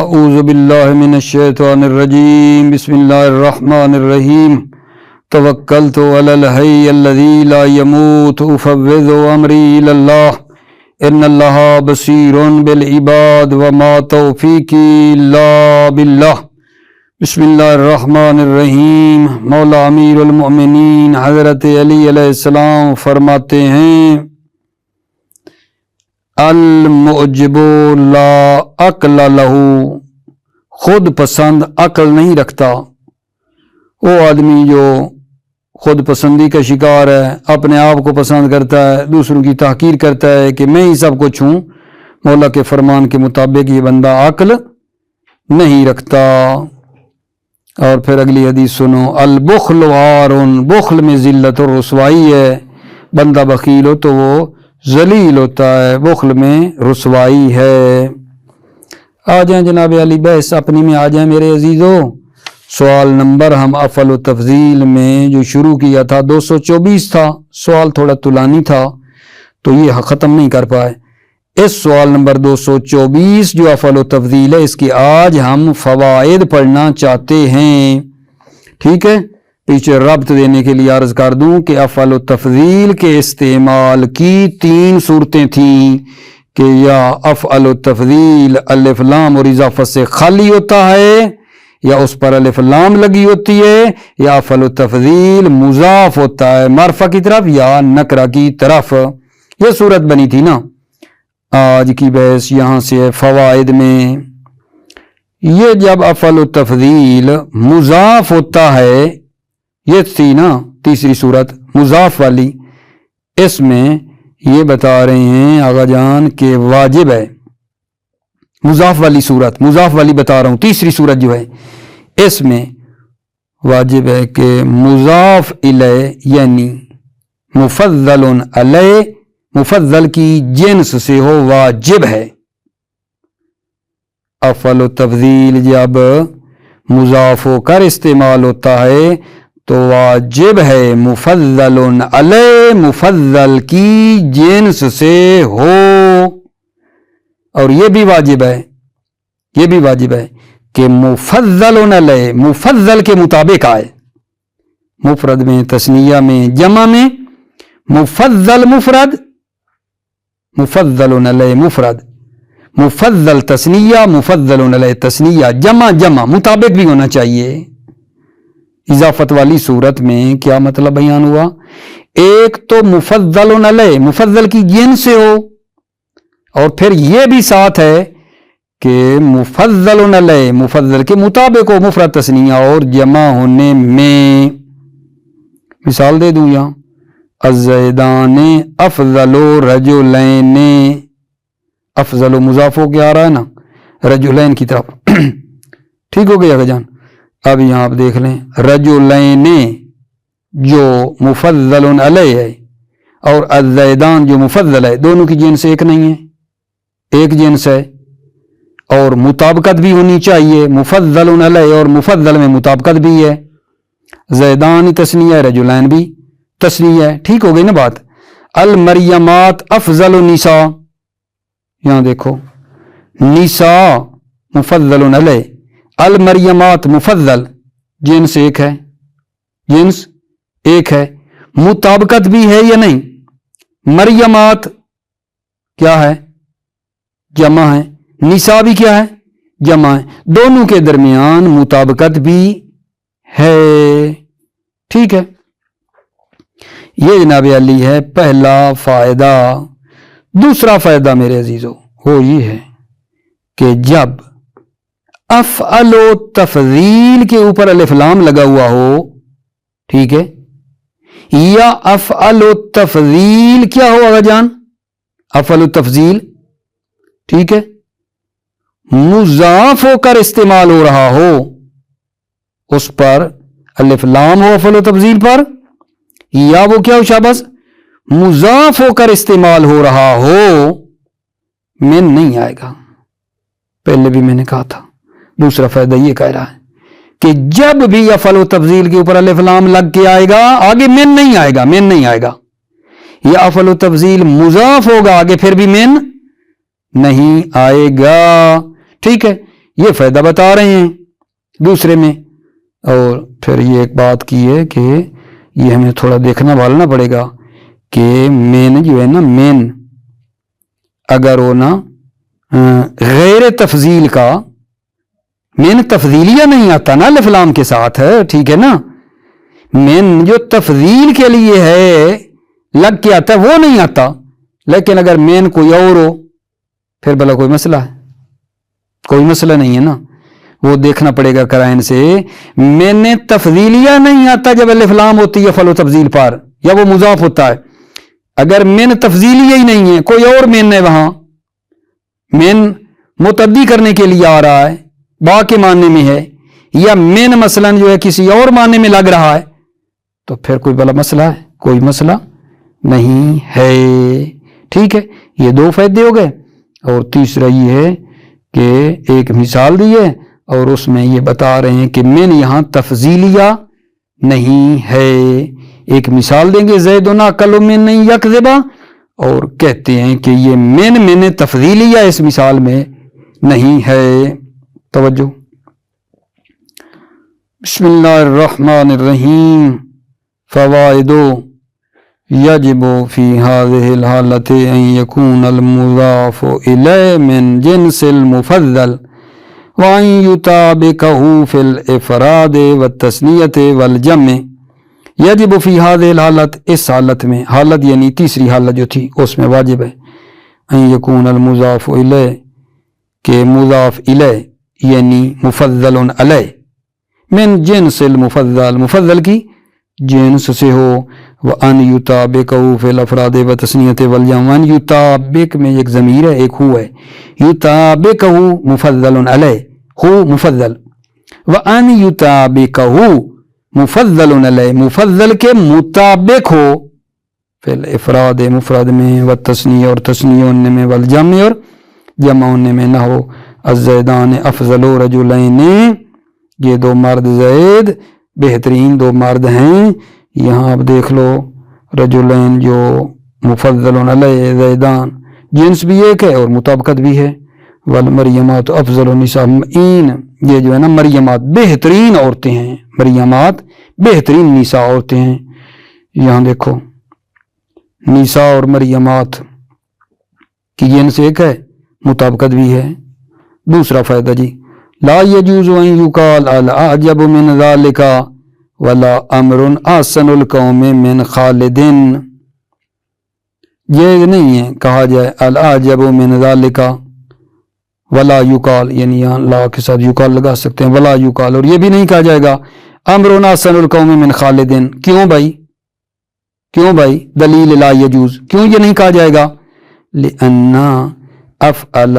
اعوذ باللہ من الشیطان الرجیم بسم اللہ الرحمن الرحیم توکلت علی الحی الذی لا يموت افوض امری الی اللہ ان اللہ بصیر بالعباد وما توفیقی الا باللہ بسم اللہ الرحمن الرحیم۔ مولا امیر المؤمنین حضرت علی علیہ السلام فرماتے ہیں المعجب لا عقل لہو، خود پسند عقل نہیں رکھتا۔ وہ آدمی جو خود پسندی کا شکار ہے، اپنے آپ کو پسند کرتا ہے، دوسروں کی تحقیر کرتا ہے کہ میں ہی سب کچھ ہوں، مولا کے فرمان کے مطابق یہ بندہ عقل نہیں رکھتا۔ اور پھر اگلی حدیث سنو، البخل عار، بخل میں ذلت اور رسوائی ہے۔ بندہ بخیل ہو تو وہ ذلیل ہوتا ہے، بخل میں رسوائی ہے۔ آ جائیں جناب علی، بحث اپنی میں آ جائیں میرے عزیزو۔ سوال نمبر ہم افعل و تفضیل میں جو شروع کیا تھا 224 تھا، سوال تھوڑا طولانی تھا تو یہ ختم نہیں کر پائے۔ اس سوال نمبر 224 جو افعل و تفضیل ہے، اس کی آج ہم فوائد پڑھنا چاہتے ہیں، ٹھیک ہے۔ پیچھے ربط دینے کے لیے عرض کر دوں کہ افعل و تفضیل کے استعمال کی 3 صورتیں تھیں کہ یا افعل و تفضیل الف لام اور اضافت سے خالی ہوتا ہے، یا اس پر الف لام لگی ہوتی ہے، یا افعل و تفضیل مضاف ہوتا ہے معرفہ کی طرف یا نکرہ کی طرف۔ یہ صورت بنی تھی نا۔ آج کی بحث یہاں سے ہے فوائد میں۔ یہ جب افعل و تفضیل مضاف ہوتا ہے، یہ تھی نا تیسری صورت مضاف والی، اس میں یہ بتا رہے ہیں آغا جان کہ واجب ہے، مضاف والی صورت، مضاف والی بتا رہا ہوں، تیسری صورت جو ہے اس میں واجب ہے کہ مضاف الیہ یعنی مفضل علیہ، مفضل کی جنس سے ہو، واجب ہے۔ افعل و تفضیل جب مضاف ہو کر استعمال ہوتا ہے تو واجب ہے مفضل علیہ، مفضل کی جنس سے ہو۔ اور یہ بھی واجب ہے، یہ بھی واجب ہے کہ مفضل علیہ مفضل کے مطابق آئے، مفرد میں، تثنیہ میں، جمع میں۔ مفضل مفرد، مفضل علیہ مفرد، مفضل تثنیہ، مفضل علیہ تثنیہ، جمع جمع مطابق بھی ہونا چاہیے۔ اضافت والی صورت میں کیا مطلب بیان ہوا؟ ایک تو مفضل علیہ مفضل کی جنس سے ہو، اور پھر یہ بھی ساتھ ہے کہ مفضل علیہ مفضل کے مطابق ہو، مفرد تثنیہ اور جمع ہونے میں۔ مثال دے دوں یہاں، الزیدان افضل رجلین، افضل مضاف ہو کے آ رہا ہے نا رجلین کی طرف، ٹھیک ہو گیا گا جان۔ اب یہاں آپ دیکھ لیں رجلین جو مفضل علیہ ہے اور الزیدان جو مفضل ہے، دونوں کی جنس ایک نہیں ہے، ایک جنس ہے، اور مطابقت بھی ہونی چاہیے، مفضل علیہ اور مفضل میں مطابقت بھی ہے۔ زیدان تثنیہ ہے، رجلین بھی تثنیہ ہے، ٹھیک ہو گئی نا بات۔ المریمات افضل النساء، یہاں دیکھو نساء مفضل علیہ، المریمات مفضل، جنس ایک ہے، جنس ایک ہے، مطابقت بھی ہے یا نہیں؟ مریمات کیا ہے؟ جمع ہے، نساء بھی کیا ہے؟ جمع ہے، دونوں کے درمیان مطابقت بھی ہے، ٹھیک ہے۔ یہ جناب علی ہے پہلا فائدہ۔ دوسرا فائدہ میرے عزیزو وہ یہ ہے کہ جب افعل و تفضیل کے اوپر الف لام لگا ہوا ہو، ٹھیک ہے، یا افعل و تفضیل کیا ہو آغا جان؟ افعل و تفضیل، ٹھیک ہے، مضاف ہو کر استعمال ہو رہا ہو، اس پر الف لام ہو افعل و تفضیل پر، یا وہ کیا ہو شاباش مضاف ہو کر استعمال ہو رہا ہو، من نہیں آئے گا۔ پہلے بھی میں نے کہا تھا، دوسرا فائدہ یہ کہہ رہا ہے کہ جب بھی افعل و تفضیل کے اوپر الف لام لگ کے آئے گا، آگے من نہیں آئے گا، من نہیں آئے گا۔ یا افعل و تفضیل مضاف ہوگا، آگے پھر بھی من نہیں آئے گا، ٹھیک ہے۔ یہ فائدہ بتا رہے ہیں دوسرے میں. اور پھر یہ ایک بات کی ہے کہ یہ ہمیں تھوڑا دیکھنا بھالنا پڑے گا کہ مین جو ہے نا مین اگر وہ نا غیر تفضیل کا مین تفضیلیہ نہیں آتا نا الف لام کے ساتھ ہے, ٹھیک ہے نا, مین جو تفضیل کے لیے ہے لگ کے آتا ہے وہ نہیں آتا. لیکن اگر مین کوئی اور ہو پھر بھلا کوئی مسئلہ ہے؟ کوئی مسئلہ نہیں ہے نا, وہ دیکھنا پڑے گا قرائن سے. مین تفضیلیہ نہیں آتا جب الف لام ہوتی ہے فعل و تفضیل پر یا وہ مضاف ہوتا ہے. اگر مین تفضیلیہ ہی نہیں ہے, کوئی اور مین ہے, وہاں مین متعدی کرنے کے لیے آ رہا ہے, با کے معنی میں ہے, یا مین مثلا جو ہے کسی اور معنی میں لگ رہا ہے, تو پھر کوئی بڑا مسئلہ ہے؟ کوئی مسئلہ نہیں ہے. ٹھیک ہے, یہ دو فائدے ہو گئے. اور تیسرا یہ ہے کہ ایک مثال دی ہے اور اس میں یہ بتا رہے ہیں کہ مین یہاں تفضیلیہ نہیں ہے. ایک مثال دیں گے زیدن اقل من یکذبا, اور کہتے ہیں کہ یہ مین تفضیلیہ اس مثال میں نہیں ہے. توجہ. بسم اللہ الرحمن الرحیم. فوائد. یجب فی هذه الحالة ان يكون المضاف الیہ من جنس المفضل وان یطابقه فی الافراد والتثنیة والجمع. یجب فی هذه الحالة, اس حالت میں, حالت یعنی تیسری حالت جو تھی اس میں واجب ہے ان یکون المضاف الیہ, کہ مضاف الیہ یعنی مفضل علیہ, من جنس المفضل, مفضل کی جنس سے ہو, وَأَنْ يُطَابِقَهُ فِي الْأَفْرَادِ وَتَثْنِيَةِ وَالْجَمْعِ. وَأَنْ يُطَابِق میں ایک ضمیر ہے, ایک ہو ہے, يُطَابِقَهُ مفضل علیہ, ہو مفضل, وَأَنْ يُطَابِقَهُ مفضل علیہ, مفضل کے مطابق ہو, فی الافراد مفرد میں, والتثنیہ اور تثنیہ ہونے میں, والجمع اور جمع ہونے میں نہ ہو. الزیدان افضل رجلین, یہ دو مرد زید بہترین دو مرد ہیں. یہاں آپ دیکھ لو رجلین جو مفضل علیہ زیدان جنس بھی ایک ہے اور مطابقت بھی ہے. والمریمات افضل النساء, یہ جو ہے نا مریمات بہترین عورتیں ہیں, مریمات بہترین نساء عورتیں ہیں. یہاں دیکھو نساء اور مریمات کی جنس ایک ہے, مطابقت بھی ہے. دوسرا فائدہ جی, لا يجوز ان يقال الاعجب من ذلك ولا امر احسن القوم من خالد. یہ نہیں ہے کہا جائے الاعجب من ذلك ولا يقال, یعنی یہاں لا کے ساتھ یقال لگا سکتے ہیں, ولا يقال, اور یہ بھی نہیں کہا جائے گا امر احسن القوم من خالد. کیوں بھائی, کیوں بھائی, دلیل لا يجوز, کیوں یہ نہیں کہا جائے گا؟ لأن افعل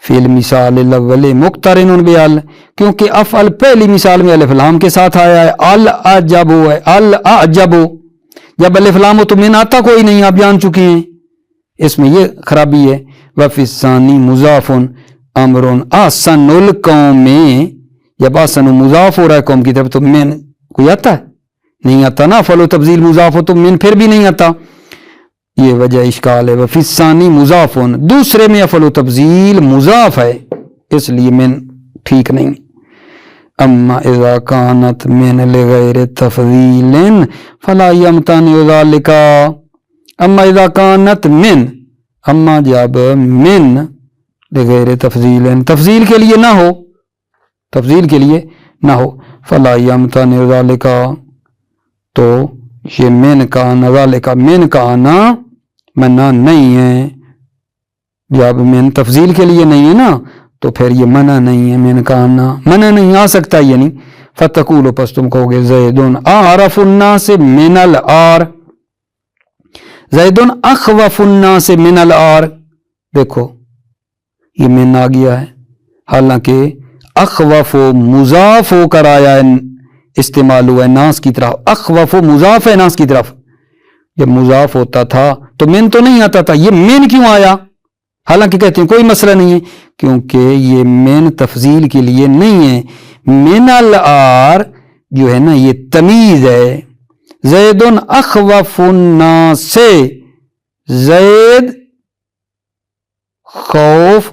فی المثال الاول مقترن بال, کیونکہ افعل پہلی مثال میں الف لام کے ساتھ آیا ہے. الاعجب ہے, الاعجب, جب الف لام ہو تو من آتا کوئی نہیں, آپ جان چکے ہیں, اس میں یہ خرابی ہے. وفی الثانی مضاف امر احسن القوم, جب احسن مضاف ہو رہا ہے قوم کی طرف تو من کوئی آتا ہے؟ نہیں آتا نا. فعل و تفضیل مضاف ہو تو من پھر بھی نہیں آتا, یہ وجہ اشکال ہے. وفی الثانی مضاف, دوسرے میں افعل و تفضیل مضاف ہے, اس لیے من ٹھیک نہیں. اما اذا کانت من لغیر تفضیل فلا یمتنع ذلک. اما اذا کانت من, اما جب من لغیر تفضیل, تفضیل کے لیے نہ ہو, تفضیل کے لیے نہ ہو, فلا یمتنع ذلک, تو یہ من کا آنا, ذالک من کا آنا منع نہیں ہے. جب من تفضیل کے لیے نہیں ہے نا تو پھر یہ منع نہیں ہے, من کا آنا منع نہیں آ سکتا. یعنی فتقولو, پس تم کہو گے زیدن اعرف الناس من العار, زیدن اخوف الناس من العار. دیکھو یہ من آ گیا ہے, حالانکہ اخوف و مضاف ہو کر آیا ہے, استعمال ہوا ہے ناس کی طرف. اخوف مضاف ہے ناس کی طرف, جب مضاف ہوتا تھا تو من تو نہیں آتا تھا, یہ من کیوں آیا؟ حالانکہ کہتے ہیں کوئی مسئلہ نہیں ہے, کیونکہ یہ من تفضیل کے لیے نہیں ہے. من العار جو ہے نا یہ تمیز ہے. زید اخوف الناس, زید خوف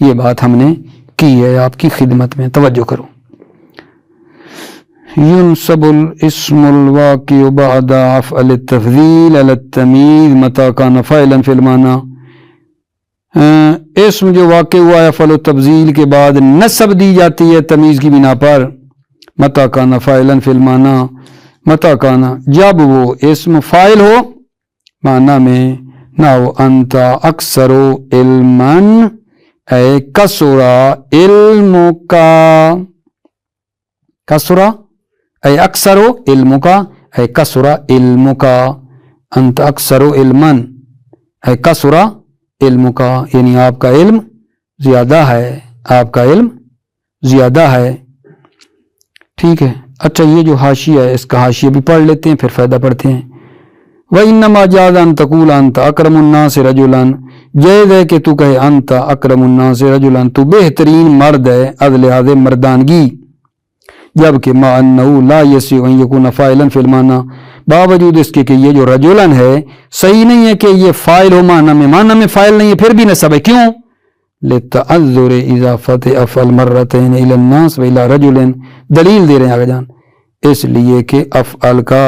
یہ بات ہم نے کی ہے آپ کی خدمت میں، توجہ کرو. ينسب الاسم الواقع بعد افعل التفضیل على التمیز متى كان فاعلا في المعنى. اسم جو واقع ہوا ہے افعل التفضیل کے بعد نسب دی جاتی ہے تمیز کی بنا پر. متى كان فاعلا في المعنى، متى كان جب وہ اسم فاعل ہو معنی میں، نحو انت اکثر علما اے کثر علمک، کثر اے اکثر علمک اے کثر علمک، انت اکثر علما اے کثر علمک، یعنی آپ کا علم زیادہ ہے، آپ کا علم زیادہ ہے. ٹھیک ہے. اچھا یہ جو حاشیہ ہے اس کا حاشیہ بھی پڑھ لیتے ہیں پھر فائدہ پڑھتے ہیں. وَإِنَّمَا جَازَ أَن تَقُولَ أَنْتَ أَكْرَمُ النَّاسِ رَجُلًا، جائز ہے کہ تو کہے انت اکرم الناس رجلا، تو بہترین مرد ہے از لحاظ مردانگی، جبکہ مع انه لا يسع ان يكون فاعلا في المعنى، باوجود اس کے کہ یہ جو رجلن ہے صحیح نہیں ہے کہ یہ فاعل ہو معنی میں فاعل نہیں ہے، پھر بھی نسب ہے. کیوں؟ لتعذر اضافت افعل مرتين الى الناس والى رجل، دلیل دے رہے ہیں آگے جان، اس لیے کہ افعل کا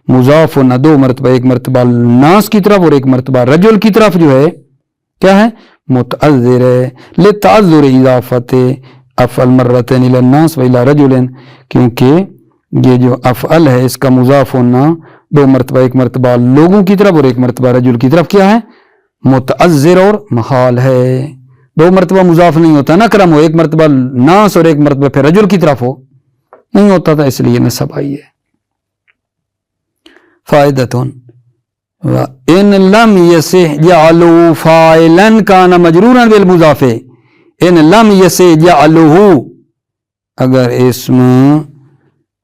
مضاف ہونا دو مرتبہ، ایک مرتبہ ناس کی طرف اور ایک مرتبہ رجل کی طرف جو ہے کیا ہے متعذر ہے. لتعذر اضافت افعل مرتين الى الناس والى رجل، کیونکہ یہ جو افعل ہے اس کا مضاف ہونا دو مرتبہ، ایک مرتبہ لوگوں کی طرف اور ایک مرتبہ رجل کی طرف کیا ہے متعذر اور محال ہے. دو مرتبہ مضاف نہیں ہوتا نا کرم ہو، ایک مرتبہ ناس اور ایک مرتبہ پھر رجل کی طرف ہو، نہیں ہوتا تھا، اس لیے نسب آئی ہے. فائدتون ان لم يصح جعله فاعلا كان مجرورا بالمضاف، ان لم يصح جعله، اگر اسم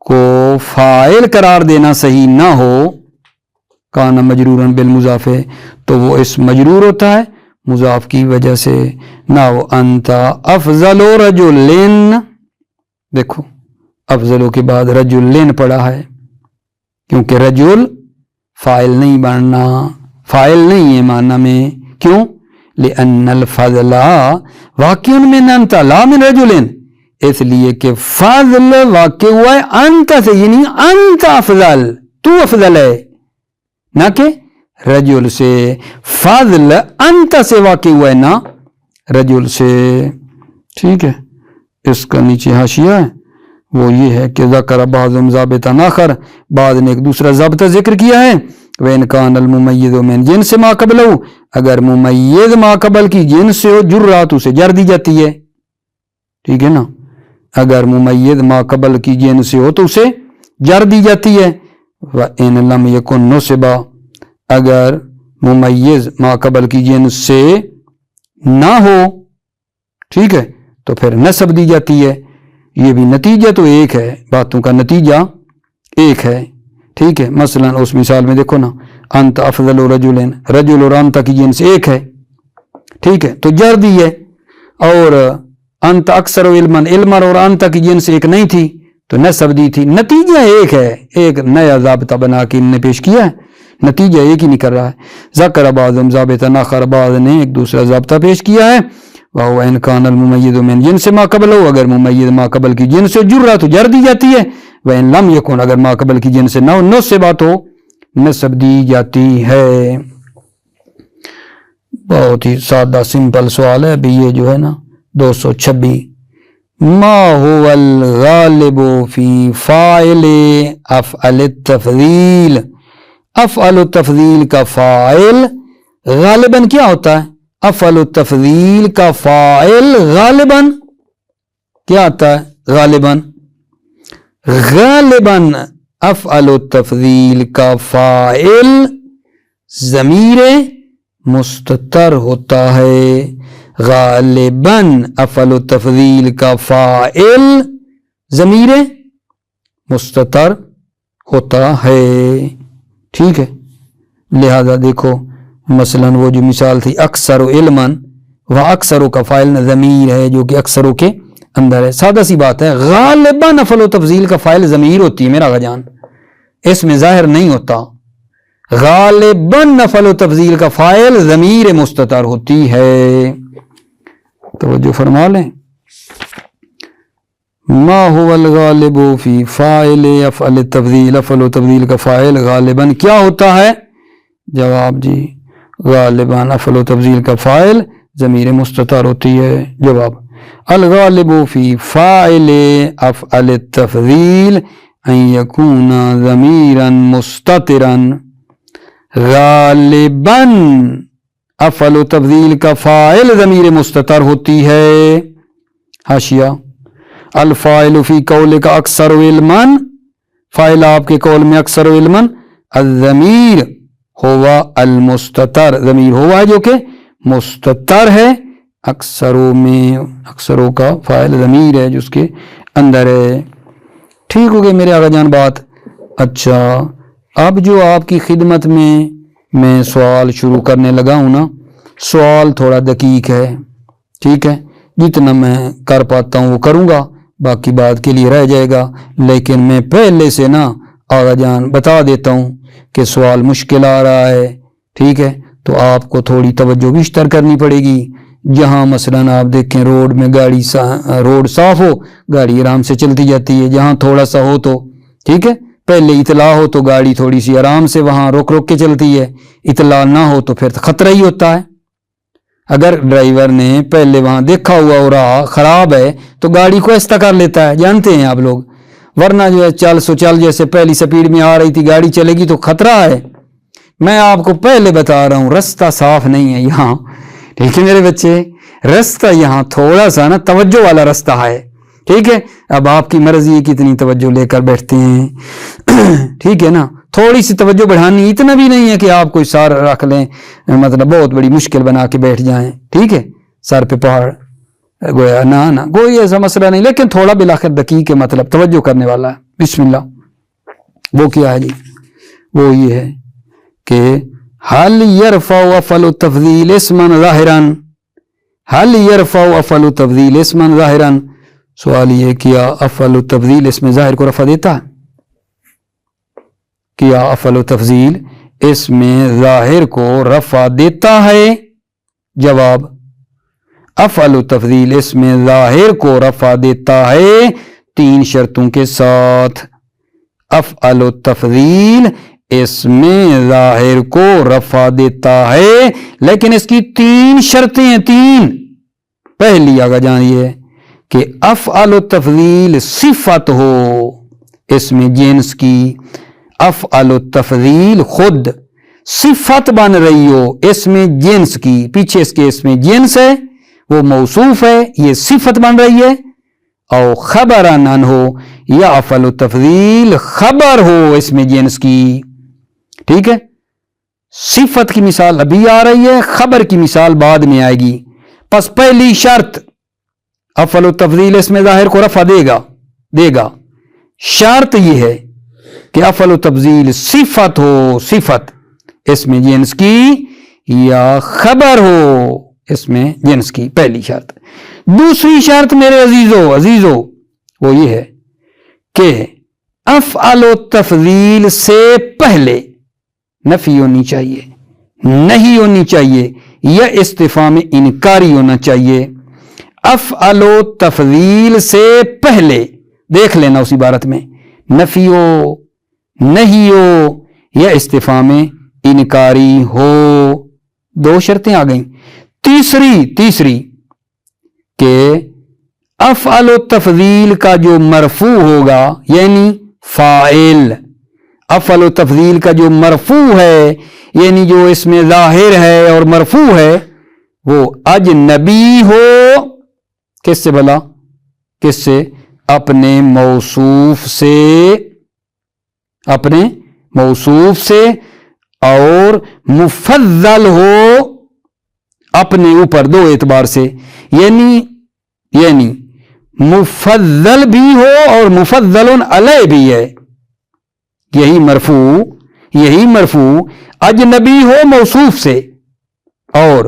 کو فاعل قرار دینا صحیح نہ ہو، کان مجرورا بالمضاف، تو وہ اسم مجرور ہوتا ہے مضاف کی وجہ سے. نہ وہ انت افضل رجلین، دیکھو افضلوں کے بعد رجلین پڑا ہے کیونکہ رجل فاعل نہیں بننا، فاعل نہیں ہے معنی میں. کیوں؟ لأن الفضل واقع من انت لا من رجلین، اس لیے کہ فضل واقع ہوا ہے انت سے، یعنی انت افضل، تو افضل ہے، نہ کہ رجل سے. فضل انت سے واقع ہوا ہے نہ رجل سے. ٹھیک ہے. اس کا نیچے حاشیہ ہے وہ یہ ہے کہ ذکر بعضهم ضابطا آخر، بعض نے ایک دوسرا ضابطہ ذکر کیا ہے. وَإِنْ كَانَ الْمُمَيِّزُ مِنْ جِنْسِ مَا قَبْلَهُ، اگر ممیز ما قبل کی جنس سے ہو جرات اسے جر دی جاتی ہے. ٹھیک ہے نا، اگر ممیز ما قبل کی جنس سے ہو تو اسے جر دی جاتی ہے. وَإِنْ لَمْ يَكُنْ نُصِبَ، اگر ممیز ما قبل کی جنس سے نہ ہو، ٹھیک ہے، تو پھر نسب دی جاتی ہے. یہ بھی نتیجہ تو ایک ہے، باتوں کا نتیجہ ایک ہے. ٹھیک ہے. مثلا اس مثال میں دیکھو نا، انت افضل رجلین، رجل اور انت کی جنس ایک ہے، ٹھیک ہے، تو جر دی ہے. اور انت اکثر علما، علما اور انت کی جنس ایک نہیں تھی تو نسب دی تھی. نتیجہ ایک ہے، ایک نیا ضابطہ بنا کے ان نے پیش کیا ہے، نتیجہ ایک ہی نکل رہا ہے. ذکر بعضهم ضابطا آخر، بعض نے ایک دوسرا ضابطہ پیش کیا ہے. وَهُوَ إِنْ كَانَ الْمُمَيِّزُ مِنْ جِنْسِ مَا قَبْلَهُ، اگر ممیز ما قبل کی جنس سے جرہ تو جر دی جاتی ہے. وَإِنْ لَمْ يَكُنْ، اگر ما قبل کی جنس سے نہ ہو، نصب بات ہو، نصب دی جاتی ہے. بہت ہی سادہ سمپل سوال ہے ابھی یہ جو ہے نا 226. ما هو الغالب فی فاعل افعل التفضیل، افعل التفضیل کا فاعل غالباً کیا ہوتا ہے؟ افعل التفضیل کا فاعل غالباً کیا آتا ہے؟ غالباً غالباً افعل التفضیل کا فاعل ضمیر مستتر ہوتا ہے. غالباً افعل التفضیل کا فاعل ضمیر مستتر ہوتا ہے. ٹھیک ہے. لہذا دیکھو مثلا وہ جو مثال تھی اکثر علما، وہ اکثروں کا فاعل ضمیر ہے جو کہ اکثروں کے اندر ہے. سادہ سی بات ہے، غالباً افعل و تفضیل کا فاعل ضمیر ہوتی ہے میرا جان، اس میں ظاہر نہیں ہوتا. غالباً افعل و تفضیل کا فاعل ضمیر مستتر ہوتی ہے. توجہ فرما لیں. ما هو الغالب فی فاعل افعل التفضیل، افعل و تفضیل کا فاعل غالباً کیا ہوتا ہے؟ جواب جی غالباً افعل و تفضیل کا فاعل ضمیر مستتر ہوتی ہے. جواب الغالب فی فاعل افعل التفضیل ان یکون ضمیرا مستترا. غالباً افعل و تفضیل کا فاعل ضمیر مستتر ہوتی ہے. حاشیہ الفاعل فی قول کا اکثر علما، فاعل آپ کے قول میں اکثر علما، الضمیر ہوا المستتر، ضمیر ہوا ہے جو کہ مستتر ہے، اکثروں میں اکثروں کا فاعل ضمیر ہے جو اس کے اندر ہے. ٹھیک ہو گئی میرے آقا جان بات. اچھا اب جو آپ کی خدمت میں سوال شروع کرنے لگا ہوں نا، سوال تھوڑا دقیق ہے، ٹھیک ہے، جتنا میں کر پاتا ہوں وہ کروں گا، باقی بات کے لیے رہ جائے گا. لیکن میں پہلے سے نا آقا جان بتا دیتا ہوں کہ سوال مشکل آ رہا ہے، ٹھیک ہے، تو آپ کو تھوڑی توجہ بیشتر کرنی پڑے گی. جہاں مثلاً آپ دیکھیں روڈ میں گاڑی روڈ صاف ہو گاڑی آرام سے چلتی جاتی ہے، جہاں تھوڑا سا ہو تو ٹھیک ہے پہلے اطلاع ہو تو گاڑی تھوڑی سی آرام سے وہاں روک روک کے چلتی ہے، اطلاع نہ ہو تو پھر خطرہ ہی ہوتا ہے. اگر ڈرائیور نے پہلے وہاں دیکھا ہوا اور راہ خراب ہے تو گاڑی کو ایسا کر لیتا ہے، جانتے ہیں آپ لوگ، ورنہ جو ہے چل سو چل، جیسے پہلی سپیڈ میں آ رہی تھی گاڑی چلے گی تو خطرہ ہے. میں آپ کو پہلے بتا رہا ہوں رستہ صاف نہیں ہے یہاں، ٹھیک ہے میرے بچے، رستہ یہاں تھوڑا سا نا توجہ والا رستہ ہے، ٹھیک ہے. اب آپ کی مرضی ہے کتنی توجہ لے کر بیٹھتے ہیں، ٹھیک ہے نا، تھوڑی سی توجہ بڑھانی، اتنا بھی نہیں ہے کہ آپ کوئی سار رکھ لیں، مطلب بہت بڑی مشکل بنا کے بیٹھ جائیں، ٹھیک ہے، سر پہ پہاڑ گویا نہ کوئی ایسا مسئلہ نہیں، لیکن تھوڑا بلاخر دقیق ہے، مطلب توجہ کرنے والا ہے. بسم اللہ. وہ کیا ہے جی؟ وہ یہ ہے کہ حل یرفع افعل التفضیل اسما ظاہرا، حل یرفع افعل التفضیل اسما ظاہرا. سوال یہ کیا افعل التفضیل اسم ظاہر کو رفع دیتا ہے؟ کیا افعل التفضیل اسم ظاہر کو رفع دیتا ہے؟ جواب افعل التفضیل اسم ظاہر کو رفع دیتا ہے 3 شرطوں کے ساتھ. افعل التفضیل اسم ظاہر کو رفع دیتا ہے لیکن اس کی 3 شرطیں ہیں، 3. پہلی آگا جانیے کہ افعل التفضیل صفت ہو اسم جنس کی، افعل التفضیل خود صفت بن رہی ہو اسم جنس کی، پیچھے اس کے اسم جنس ہے وہ موصوف ہے، یہ صفت بن رہی ہے. او خبرن عنہ ہو، یا افعل التفضیل خبر ہو اسم جنس کی، ٹھیک ہے. صفت کی مثال ابھی آ رہی ہے، خبر کی مثال بعد میں آئے گی. پس پہلی شرط افعل التفضیل اسم ظاہر کو رفع دے گا. شرط یہ ہے کہ افعل التفضیل صفت ہو، صفت اسم جنس کی، یا خبر ہو اسم جنس کی، پہلی شرط. دوسری شرط میرے عزیزو وہ یہ ہے کہ افعل التفضیل سے پہلے نفی ہونی چاہیے، نہیں ہونی چاہیے، یا استفہام انکاری ہونا چاہیے. افعل التفضیل سے پہلے دیکھ لینا اس عبارت میں نفی ہو، نہیں ہو، یا استفہام انکاری ہو. 2 شرطیں آ گئیں. تیسری کہ افعل التفضیل کا جو مرفوع ہوگا، یعنی فاعل، افعل التفضیل کا جو مرفوع ہے یعنی جو اس میں ظاہر ہے اور مرفوع ہے، وہ اجنبی ہو. کس سے بلا؟ کس سے؟ اپنے موصوف سے، اور مفضل ہو اپنے اوپر 2 اعتبار سے، یعنی مفضل بھی ہو اور مفضل علیہ بھی ہے. یہی مرفوع اجنبی ہو موصوف سے، اور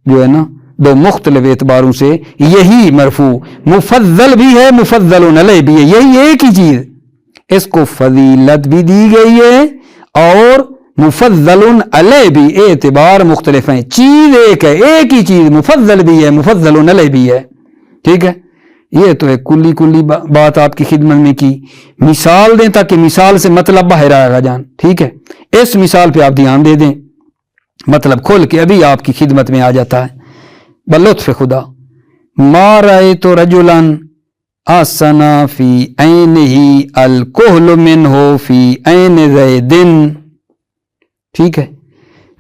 جو ہے نا 2 مختلف اعتباروں سے یہی مرفوع مفضل بھی ہے مفضل علیہ بھی ہے، یہی ایک ہی چیز. اس کو فضیلت بھی دی گئی ہے اور مفضل علیہ بھی اعتبار مختلف ہیں، چیز ایک ہے، ایک ہی چیز مفضل بھی ہے مفضل علیہ بھی ہے، ٹھیک ہے۔ یہ تو ایک کلی بات آپ کی خدمت میں کی، مثال دیں تاکہ مثال سے مطلب باہر آئے گا جان، ٹھیک ہے۔ اس مثال پہ آپ دھیان دے دیں، مطلب کھول کے ابھی آپ کی خدمت میں آ جاتا ہے بلطف خدا۔ ما رأیت رجلا احسن فی عینہ الکحل منہ فی عین زید، ٹھیک ہے۔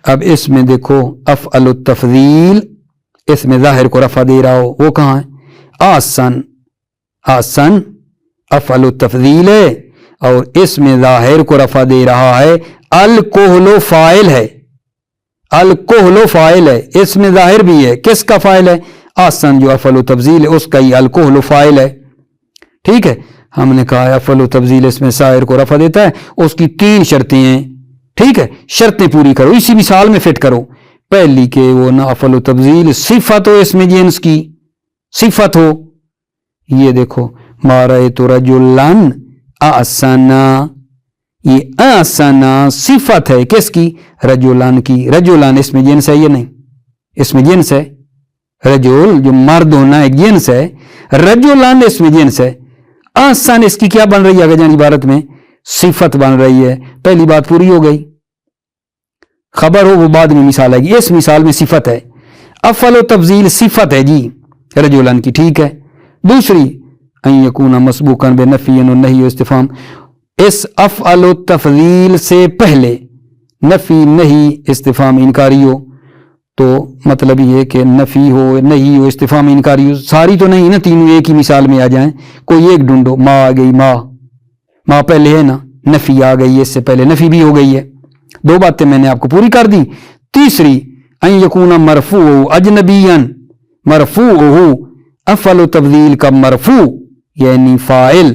اب اس میں دیکھو افعل التفضیل، اس میں ظاہر کو رفع دے رہا ہو، وہ کہاں ہے؟ احسن، احسن افعل التفضیل ہے، اور اس میں ظاہر کو رفع دے رہا ہے، الکحل فاعل ہے، الکحل فاعل ہے، اس میں ظاہر بھی ہے، کس کا فاعل ہے؟ احسن جو افعل التفضیل ہے اس کا ہی الکحل فاعل ہے، ٹھیک ہے۔ ہم نے کہا افعل التفضیل اس میں ظاہر کو رفع دیتا ہے، اس کی 3 شرطیں ہیں، ٹھیک ہے۔ شرطیں پوری کرو، اسی مثال میں فٹ کرو۔ پہلی کہ وہ نہ افعل التفضیل صفت ہو، اس میں جنس کی صفت ہو، یہ دیکھو ما رأیت رجلا احسن، یہ احسن صفت ہے کس کی؟ رجلان کی۔ رجلان اس میں جنس ہے یا نہیں؟ اس میں جنس ہے، رجل جو مرد ہونا ایک جنس ہے، رجلان اس میں جنس ہے، احسن اس کی کیا بن رہی ہے آگے جان عبارت میں؟ صفت بن رہی ہے۔ پہلی بات پوری ہو گئی، خبر ہو وہ بعد میں مثال آئے گی، اس مثال میں صفت ہے، افعل و تفضیل صفت ہے جی رجلان کی، ٹھیک ہے۔ دوسری ان یکون مسبوقا بنفی و نہی و استفہام، اس افعل و تفضیل سے پہلے نفی نہی استفہام انکاری ہو، تو مطلب یہ کہ نفی ہو نہی ہو استفہام انکاری ہو، ساری تو نہیں نا، تینوں ایک ہی مثال میں آ جائیں، کوئی ایک ڈھونڈو۔ ما آ گئی، ما پہلے ہے نا، نفی آ گئی، اس سے پہلے نفی بھی ہو گئی ہے، 2 باتیں میں نے آپ کو پوری کر دی۔ تیسری ان یکون مرفوع اجنبیا، مرفوع ہو افعل و تفضیل کا مرفوع یعنی فاعل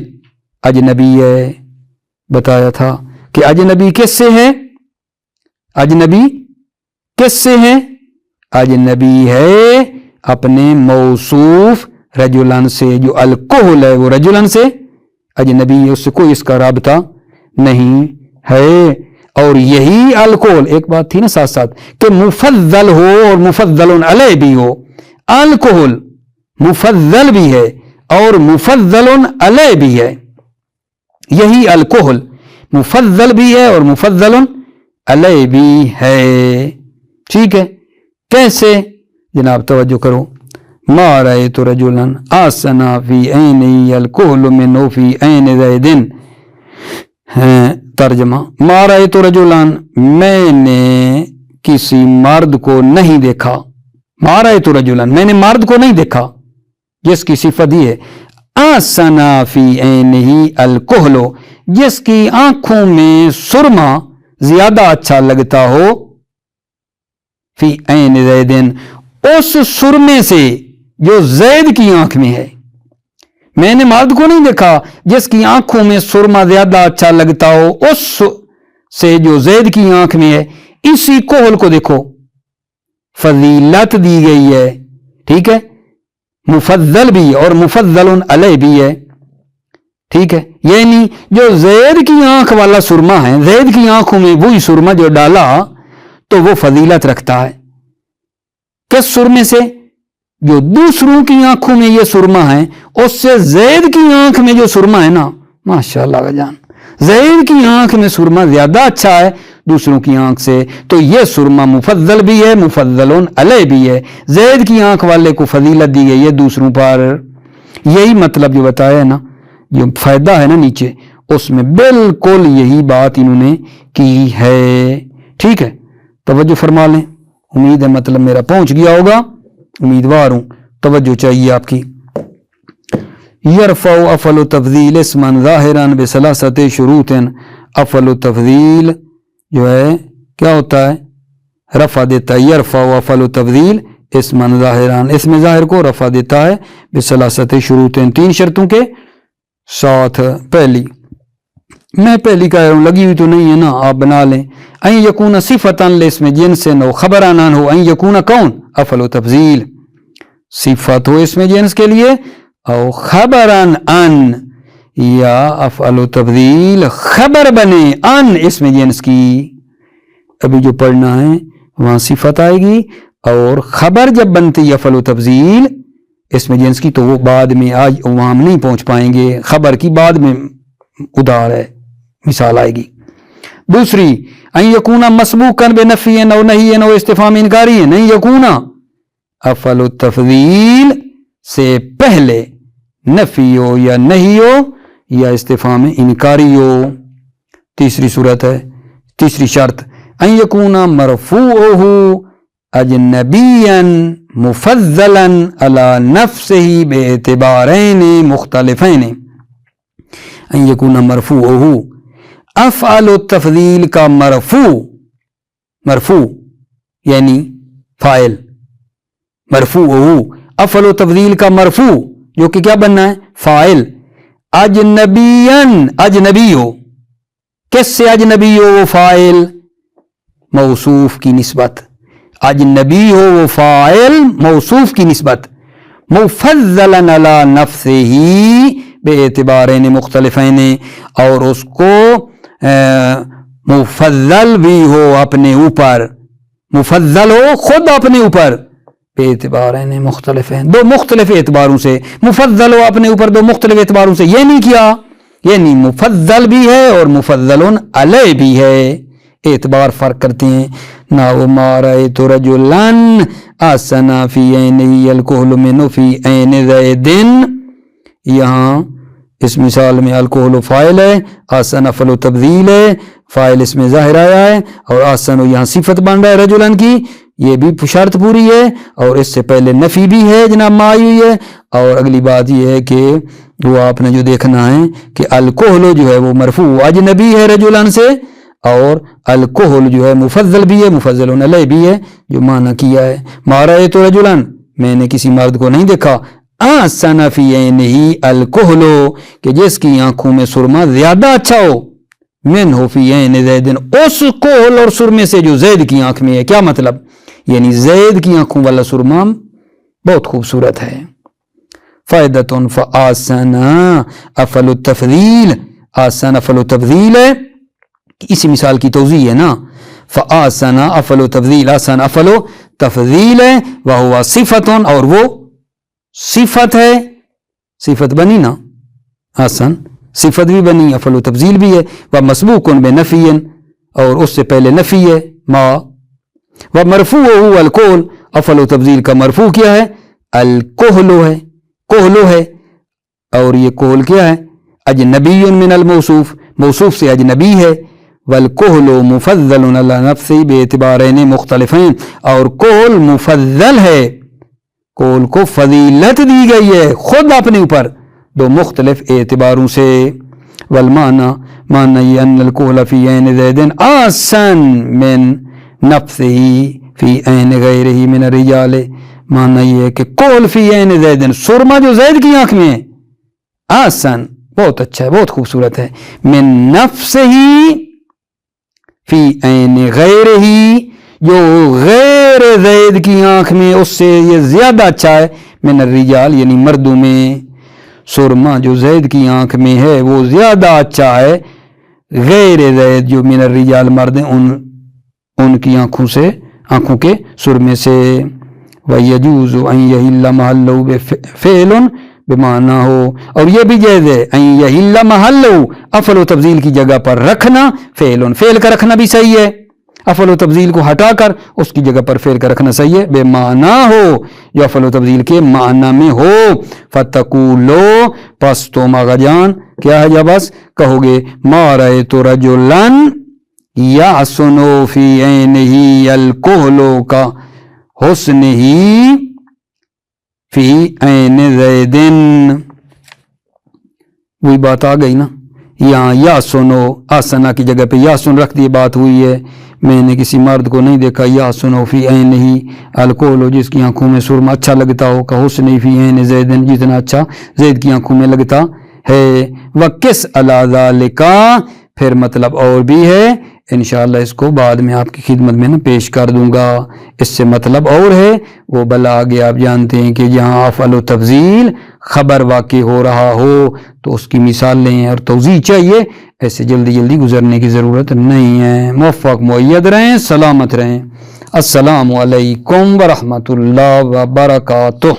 اجنبی ہے، بتایا تھا کہ اجنبی کس سے ہے؟ اجنبی کس سے ہے؟ اجنبی ہے اپنے موصوف رجلان سے، جو الکحل ہے وہ رجلان سے اجنبی ہے، اس سے کوئی اس کا رابطہ نہیں ہے۔ اور یہی الکحل، ایک بات تھی نا ساتھ ساتھ کہ مفضل ہو اور مفضل علیہ بھی ہو، الکحل مفضل بھی ہے اور مفضل علیہ بھی ہے، یہی الکحل مفضل بھی ہے اور مفضل علیہ بھی ہے، ٹھیک ہے۔ کیسے جناب؟ توجہ کرو، ما رأیت رجلا احسن فی عینہ الکحل منہ فی عین زید، ترجمہ ما رأیت رجلا، میں نے کسی مرد کو نہیں دیکھا، ما رأیت رجلا میں نے مرد کو نہیں دیکھا، جس کی صفت یہ ہے احسن فی عینہ الکحل، جس کی آنکھوں میں سرما زیادہ اچھا لگتا ہو، فی عین زید اس سرمے سے جو زید کی آنکھ میں ہے۔ میں نے مرد کو نہیں دیکھا جس کی آنکھوں میں سرما زیادہ اچھا لگتا ہو اس سے جو زید کی آنکھ میں ہے۔ اسی کحل کو دیکھو فضیلت دی گئی ہے، ٹھیک ہے، مفضل بھی اور مفضل علیہ بھی ہے، ٹھیک ہے۔ یعنی جو زید کی آنکھ والا سرما ہے، زید کی آنکھوں میں وہی سرما جو ڈالا تو وہ فضیلت رکھتا ہے، کس سرمے سے؟ جو دوسروں کی آنکھوں میں یہ سرما ہے اس سے زید کی آنکھ میں جو سرما ہے نا، ماشاءاللہ جان، زید کی آنکھ میں سرما زیادہ اچھا ہے دوسروں کی آنکھ سے، تو یہ سرما مفضل بھی ہے مفضل علیہ بھی ہے، زید کی آنکھ والے کو فضیلت دی گئی ہے دوسروں پر۔ یہی مطلب جو بتایا ہے نا، جو فائدہ ہے نا نیچے، اس میں بالکل یہی بات انہوں نے کی ہے، ٹھیک ہے۔ توجہ فرما لیں، امید ہے مطلب میرا پہنچ گیا ہوگا، امیدوار ہوں، توجہ چاہیے آپ کی۔ یرفع افعل تفضیل اسما ظاہرا بثلاثۃ شروط، افعل تفضیل جو ہے کیا ہوتا ہے؟ رفع دیتا ہے، یرفع افعل تفضیل اسما ظاہرا، اس میں ظاہر کو رفع دیتا ہے بثلاثۃ شروط، 3 شرطوں کے ساتھ۔ پہلی میں پہلی کہہ رہا ہوں، لگی ہوئی تو نہیں ہے نا، آپ بنا لیں۔ ان یکون صفتا لاسم جنس او خبران عنہ، ان یکون کون؟ افعل و تفضیل، صفت ہو اس میں جنس کے لیے، او خبران ان، یا افعل و تفضیل خبر بنے ان اس میں جنس کی، ابھی جو پڑھنا ہے وہاں صفت آئے گی، اور خبر جب بنتی افعل و تفضیل اس میں جنس کی تو وہ بعد میں، آج وہاں ہم نہیں پہنچ پائیں گے، خبر کی بعد میں ادھار ہے، مثال آئے گی۔ دوسری ان یکونا مسبوقا بنفی او نہی او استفہام انکاری ہے، نہیں یکونا افعل و تفضیل سے پہلے نفی ہو یا نہیں ہو یا استفہام انکاری ہو۔ تیسری صورت ہے، تیسری شرط ان یکونا مرفوعہ اجنبیا مفضلا علی نفسہ باعتبارین مختلفین۔ ان یکونا مرفوعہ، افعل التفضیل کا مرفوع یعنی فاعل، مرفوعہ افعل التفضیل کا مرفوع جو کہ کیا بننا ہے، فاعل، اجنبی ہو، کس سے اجنبی ہو وہ فاعل، موصوف کی نسبت، اجنبی ہو وہ فاعل موصوف کی نسبت، مفضلا علی نفسہ باعتبارین مختلفین، اور اس کو مفضل بھی ہو اپنے اوپر، مفضل ہو خود اپنے اوپر، باعتبارین مختلفین، دو مختلف اعتباروں سے، مفضل ہو اپنے اوپر دو مختلف اعتباروں سے، یہ نہیں کیا، یعنی مفضل بھی ہے اور مفضل علیہ بھی ہے، اعتبار فرق کرتے ہیں۔ نحو ما رأیت رجلا احسن فی عینہ الکحل منہ فی عین زید، یہاں اس مثال میں الکحل فاعل ہے، احسن افعل و تفضیل ہے، فاعل اس میں ظاہر آیا ہے، اور احسن یہاں صفت بن رہا ہے رجلن کی، یہ بھی شرط پوری ہے، اور اس سے پہلے نفی بھی ہے جناب ما آئی ہوئی ہے۔ اور اگلی بات یہ ہے کہ وہ آپ نے جو دیکھنا ہے کہ الکحل جو ہے وہ مرفوع اجنبی ہے رجلن سے، اور الکحل جو ہے مفضل بھی ہے، مفضل علیہ بھی ہے، جو معنی کیا ہے ما رأیت رجلن، میں نے کسی مرد کو نہیں دیکھا، احسن فی عینہ الکحل، کہ جس کی آنکھوں میں سرما زیادہ اچھا ہو، منہ فی عین زید، اس کحل اور سرمے سے جو زید کی آنکھ میں ہے، کیا مطلب، یعنی زید کی آنکھوں والا سرما بہت خوبصورت ہے۔ فائدۃ فآسن افعل التفضیل، آسن افعل التفضیل ہے، اسی مثال کی توضیح ہے نا، فآسن افعل التفضیل، آسن افعل تفضیل ہے، وہو صفت، اور وہ صفت ہے، صفت بنی نا، آسن صفت بھی بنی، افعل تفضیل بھی ہے، وہ مسبوق بنفی، اور اس سے پہلے نفی ہے ما، وہ مرفوع الکحل، افعل و تفضیل کا مرفوع کیا ہے، الکحل ہے، کحل ہے، اور یہ کحل کیا ہے، اجنبی من الموصوف، موصوف سے اجنبی ہے، والکحل مفضل علی نفسہ باعتبارین مختلفین، اور کحل مفضل ہے، کحل کو فضیلت دی گئی ہے خود اپنے اوپر دو مختلف اعتباروں سے۔ والمعنی، معنی یہ ان الکحل فی عین زید احسن من نفسہ فی عین غیرہ من الرجال، معنی یہ ہے کہ کحل فی عین زید، سرما جو زید کی آنکھ میں ہے، احسن بہت اچھا ہے، بہت خوبصورت ہے، من نفسہ فی عین غیرہ، جو غیر زید کی آنکھ میں اس سے یہ زیادہ اچھا ہے، من الرجال یعنی مردوں میں، سرما جو زید کی آنکھ میں ہے وہ زیادہ اچھا ہے غیر زید جو من الرجال مرد ہیں ان کی آنکھوں سے، آنکھوں کے سرمے سے۔ وَيَجُوزُ أَن يَحِلَّ مَحَلَّهُ بِفِعْلٍ بمعنی ہو، اور یہ بھی جائز ہے أَن يَحِلَّ مَحَلَّهُ، افعل و تفضیل کی جگہ پر رکھنا، فعل کا رکھنا بھی صحیح ہے، افعل و تفضیل کو ہٹا کر اس کی جگہ پر فعل کا رکھنا صحیح ہے، بے معنی ہو جو افعل و تفضیل کے معنی میں ہو۔ فَتَقُولُ، پس تم آغا جان کیا ہے، جب بس کہو گے مَا رَأَيْتُ رَجُلًا يَحْسُنُ فِي عَيْنِهِ الْكُحْلُ كَحُسْنِهِ فی عین زید، وہی بات آ گئی نا، یہاں یا سنو، آسنا کی جگہ پہ یا سن رکھ دی، بات ہوئی ہے میں نے کسی مرد کو نہیں دیکھا، یا سنو فی عین ہی الکحل، جس کی آنکھوں میں سرما اچھا لگتا ہو، کہ حسن فی عین زید، جتنا اچھا زید کی آنکھوں میں لگتا ہے۔ وَقِسْ عَلَى ذَلِكَ، پھر مطلب اور بھی ہے، انشاءاللہ اس کو بعد میں آپ کی خدمت میں نا پیش کر دوں گا. اس سے مطلب اور ہے وہ بلا آگے آپ جانتے ہیں کہ جہاں افعل و تفضیل خبر واقع ہو رہا ہو تو اس کی مثال لیں اور توضیح چاہیے. ایسے جلدی جلدی گزرنے کی ضرورت نہیں ہے. موفق مؤید رہیں, سلامت رہیں. السلام علیکم ورحمۃ اللہ وبرکاتہ.